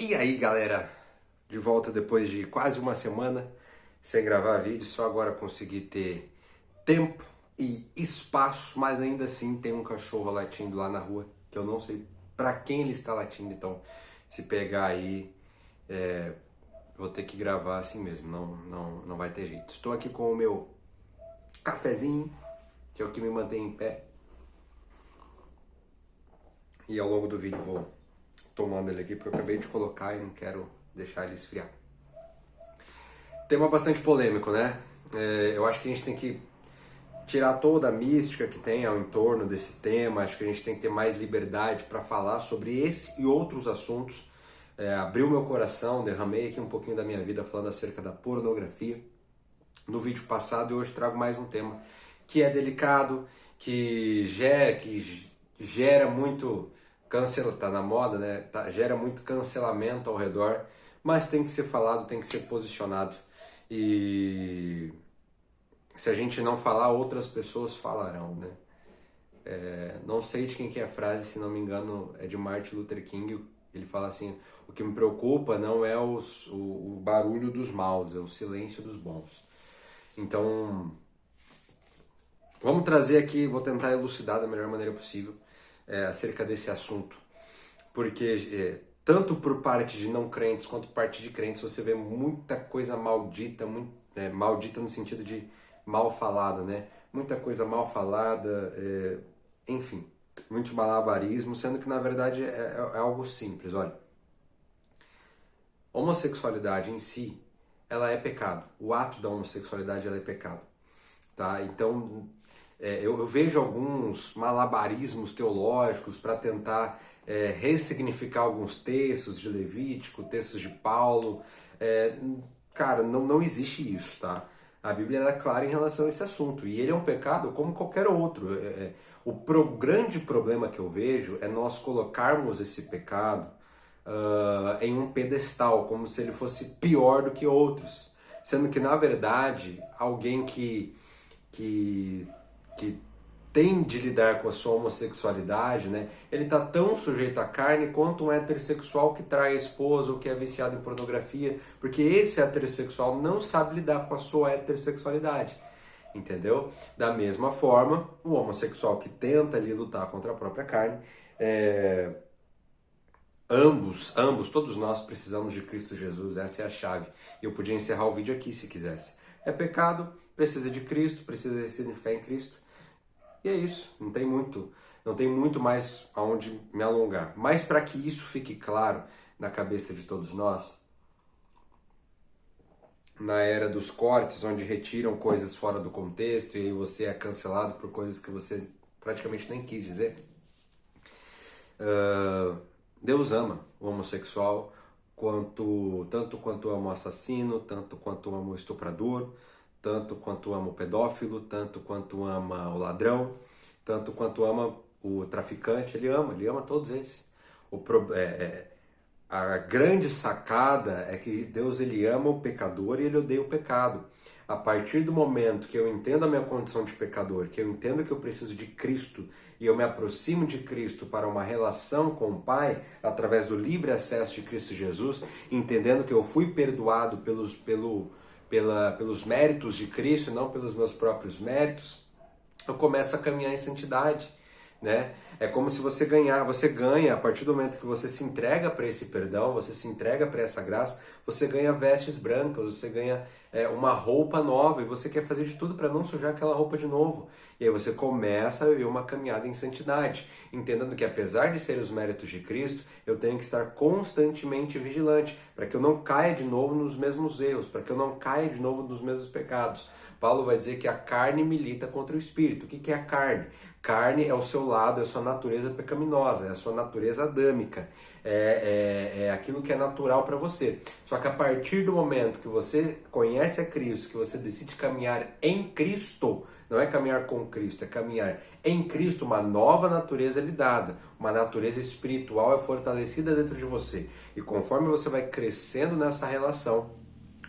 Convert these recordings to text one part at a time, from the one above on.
E aí, galera, de volta depois de quase uma semana sem gravar vídeo, só agora consegui ter tempo e espaço, mas ainda assim tem um cachorro latindo lá na rua, que eu não sei pra quem ele está latindo, então se pegar aí, vou ter que gravar assim mesmo, não vai ter jeito. Estou aqui com o meu cafezinho, que é o que me mantém em pé, e ao longo do vídeo vou tomando ele aqui, porque eu acabei de colocar e não quero deixar ele esfriar. Tema bastante polêmico, né? Eu acho que a gente tem que tirar toda a mística que tem ao entorno desse tema, acho que a gente tem que ter mais liberdade para falar sobre esse e outros assuntos. Abri o meu coração, derramei aqui um pouquinho da minha vida falando acerca da pornografia no vídeo passado, e hoje trago mais um tema que é delicado, que gera muito tá na moda, né? Gera muito cancelamento ao redor, mas tem que ser falado, tem que ser posicionado. E se a gente não falar, outras pessoas falarão, né? Não sei de quem que é a frase, se não me engano, é de Martin Luther King. Ele fala assim: o que me preocupa não é o barulho dos maus, é o silêncio dos bons. Então, vamos trazer aqui, vou tentar elucidar da melhor maneira possível acerca desse assunto. Porque tanto por parte de não crentes quanto por parte de crentes você vê muita coisa maldita, maldita no sentido de mal falada, né? Muita coisa mal falada, enfim, muitos malabarismos, sendo que na verdade é algo simples. Olha, homossexualidade em si, ela é pecado. O ato da homossexualidade, ela é pecado, tá? Então, eu vejo alguns malabarismos teológicos para tentar ressignificar alguns textos de Levítico, textos de Paulo. Cara, não existe isso, tá? A Bíblia é clara em relação a esse assunto, e ele é um pecado como qualquer outro. Grande problema que eu vejo é nós colocarmos esse pecado em um pedestal, como se ele fosse pior do que outros. Sendo que, na verdade, alguém que tem de lidar com a sua homossexualidade, né? Ele tá tão sujeito à carne quanto um heterossexual que trai a esposa ou que é viciado em pornografia, porque esse heterossexual não sabe lidar com a sua heterossexualidade, entendeu? Da mesma forma, o homossexual que tenta ali lutar contra a própria carne, todos nós precisamos de Cristo Jesus, essa é a chave. Eu podia encerrar o vídeo aqui se quisesse. É pecado, precisa de Cristo, precisa ressignificar em Cristo. E é isso, não tem muito mais aonde me alongar. Mas para que isso fique claro na cabeça de todos nós, na era dos cortes, onde retiram coisas fora do contexto e aí você é cancelado por coisas que você praticamente nem quis dizer, Deus ama o homossexual tanto quanto ama o assassino, tanto quanto ama o estuprador, tanto quanto ama o pedófilo, tanto quanto ama o ladrão, tanto quanto ama o traficante. Ele ama todos esses. A grande sacada é que Deus ele ama o pecador e ele odeia o pecado. A partir do momento que eu entendo a minha condição de pecador, que eu entendo que eu preciso de Cristo e eu me aproximo de Cristo para uma relação com o Pai, através do livre acesso de Cristo Jesus, entendendo que eu fui perdoado pelos méritos de Cristo e não pelos meus próprios méritos, eu começo a caminhar em santidade, né? É como se você ganha a partir do momento que você se entrega para esse perdão, você se entrega para essa graça, você ganha vestes brancas, você ganha uma roupa nova, e você quer fazer de tudo para não sujar aquela roupa de novo. E aí você começa a viver uma caminhada em santidade, entendendo que apesar de ser os méritos de Cristo, eu tenho que estar constantemente vigilante, para que eu não caia de novo nos mesmos erros, para que eu não caia de novo nos mesmos pecados. Paulo vai dizer que a carne milita contra o espírito. O que é a carne? Carne é o seu lado, é a sua natureza pecaminosa, é a sua natureza adâmica, é aquilo que é natural para você. Só que a partir do momento que você conhece a Cristo, que você decide caminhar em Cristo, não é caminhar com Cristo, é caminhar em Cristo, uma nova natureza é lhe dada, uma natureza espiritual é fortalecida dentro de você. E conforme você vai crescendo nessa relação,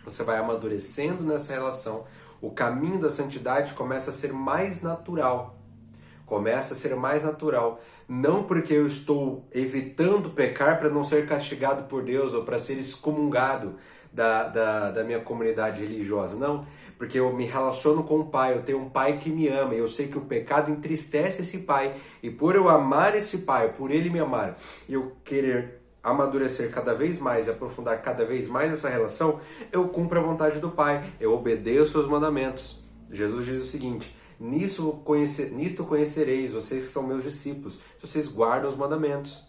você vai amadurecendo nessa relação, o caminho da santidade começa a ser mais natural. Começa a ser mais natural. Não porque eu estou evitando pecar para não ser castigado por Deus ou para ser excomungado da minha comunidade religiosa. Não, porque eu me relaciono com o Pai, eu tenho um Pai que me ama, e eu sei que o pecado entristece esse Pai, e por eu amar esse Pai, por Ele me amar, e eu querer amadurecer cada vez mais e aprofundar cada vez mais essa relação, eu cumpro a vontade do Pai, eu obedeço os seus mandamentos. Jesus diz o seguinte: nisto conhecereis, vocês que são meus discípulos, se vocês guardam os mandamentos.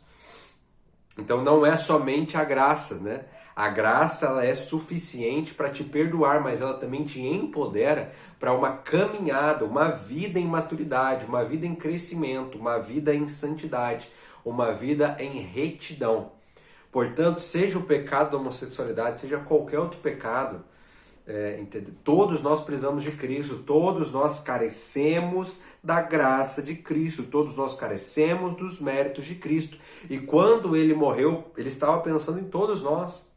Então não é somente a graça, né? A graça ela é suficiente para te perdoar, mas ela também te empodera para uma caminhada, uma vida em maturidade, uma vida em crescimento, uma vida em santidade, uma vida em retidão. Portanto, seja o pecado da homossexualidade, seja qualquer outro pecado, todos nós precisamos de Cristo, todos nós carecemos da graça de Cristo, todos nós carecemos dos méritos de Cristo. E quando ele morreu, ele estava pensando em todos nós.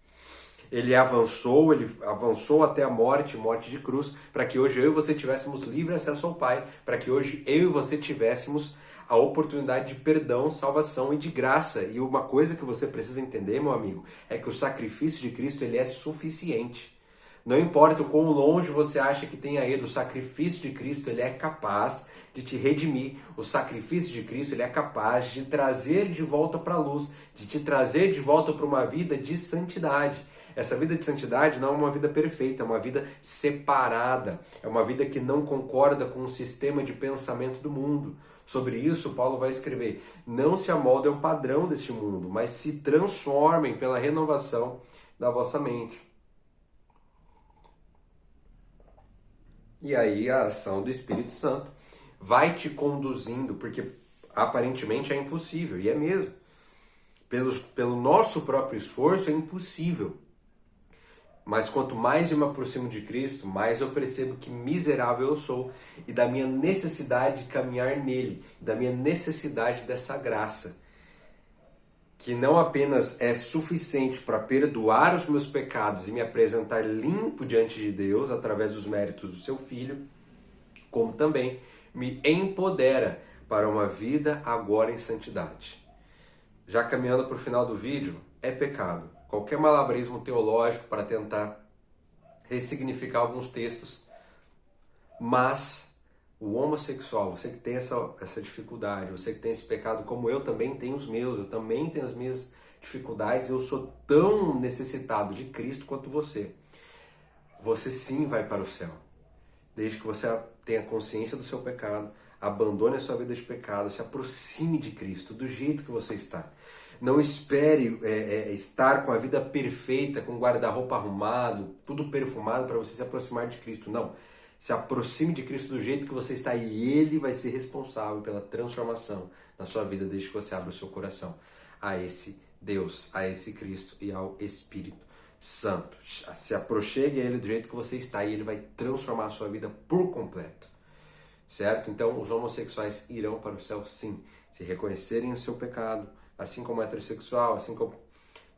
Ele avançou até a morte de cruz, para que hoje eu e você tivéssemos livre acesso ao Pai, para que hoje eu e você tivéssemos a oportunidade de perdão, salvação e de graça. E uma coisa que você precisa entender, meu amigo, é que o sacrifício de Cristo ele é suficiente. Não importa o quão longe você acha que tenha ido, o sacrifício de Cristo ele é capaz de te redimir. O sacrifício de Cristo ele é capaz de te trazer de volta para a luz, de te trazer de volta para uma vida de santidade. Essa vida de santidade não é uma vida perfeita, é uma vida separada, é uma vida que não concorda com o sistema de pensamento do mundo. Sobre isso, Paulo vai escrever: não se amoldem ao padrão deste mundo, mas se transformem pela renovação da vossa mente. E aí a ação do Espírito Santo vai te conduzindo, porque aparentemente é impossível, e é mesmo. Pelo nosso próprio esforço é impossível. Mas quanto mais eu me aproximo de Cristo, mais eu percebo que miserável eu sou e da minha necessidade de caminhar nele, da minha necessidade dessa graça, que não apenas é suficiente para perdoar os meus pecados e me apresentar limpo diante de Deus através dos méritos do seu Filho, como também me empodera para uma vida agora em santidade. Já caminhando para o final do vídeo, é pecado qualquer malabarismo teológico para tentar ressignificar alguns textos, mas o homossexual, você que tem essa dificuldade, você que tem esse pecado, como eu também tenho os meus, eu também tenho as minhas dificuldades, eu sou tão necessitado de Cristo quanto você. Você sim vai para o céu, desde que você tenha consciência do seu pecado, abandone a sua vida de pecado, se aproxime de Cristo do jeito que você está. Não espere estar com a vida perfeita, com o guarda-roupa arrumado, tudo perfumado para você se aproximar de Cristo. Não. Se aproxime de Cristo do jeito que você está e Ele vai ser responsável pela transformação na sua vida desde que você abra o seu coração a esse Deus, a esse Cristo e ao Espírito Santo. Se aproxime a Ele do jeito que você está e Ele vai transformar a sua vida por completo. Certo? Então os homossexuais irão para o céu sim, se reconhecerem o seu pecado, assim como o heterossexual, assim como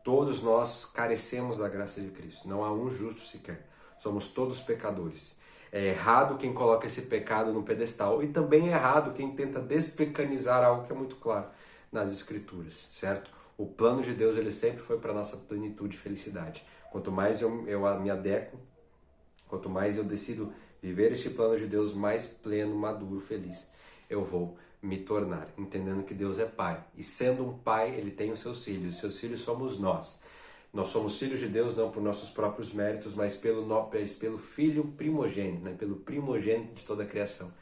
todos nós carecemos da graça de Cristo. Não há um justo sequer. Somos todos pecadores. É errado quem coloca esse pecado no pedestal e também é errado quem tenta despecanizar algo que é muito claro nas Escrituras, certo? O plano de Deus ele sempre foi para a nossa plenitude e felicidade. Quanto mais eu me adequo, quanto mais eu decido viver este plano de Deus mais pleno, maduro, feliz, eu vou me tornar, entendendo que Deus é Pai. E sendo um Pai, Ele tem os seus filhos. Os seus filhos somos nós. Nós somos filhos de Deus não por nossos próprios méritos, mas pelo Filho primogênito, né? Pelo primogênito de toda a criação,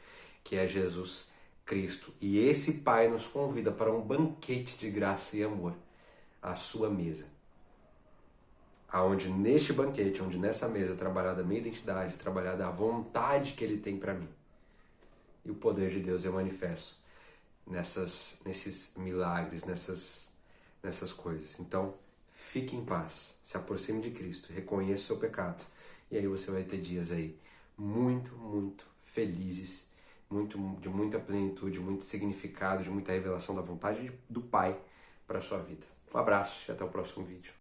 que é Jesus Cristo. E esse Pai nos convida para um banquete de graça e amor, à sua mesa. Aonde neste banquete, onde nessa mesa é trabalhada a minha identidade, trabalhada a vontade que Ele tem para mim. E o poder de Deus é manifesto nesses milagres, nessas coisas. Então, fique em paz, se aproxime de Cristo, reconheça o seu pecado. E aí você vai ter dias aí muito, muito felizes, de muita plenitude, muito significado, de muita revelação da vontade do Pai para a sua vida. Um abraço e até o próximo vídeo.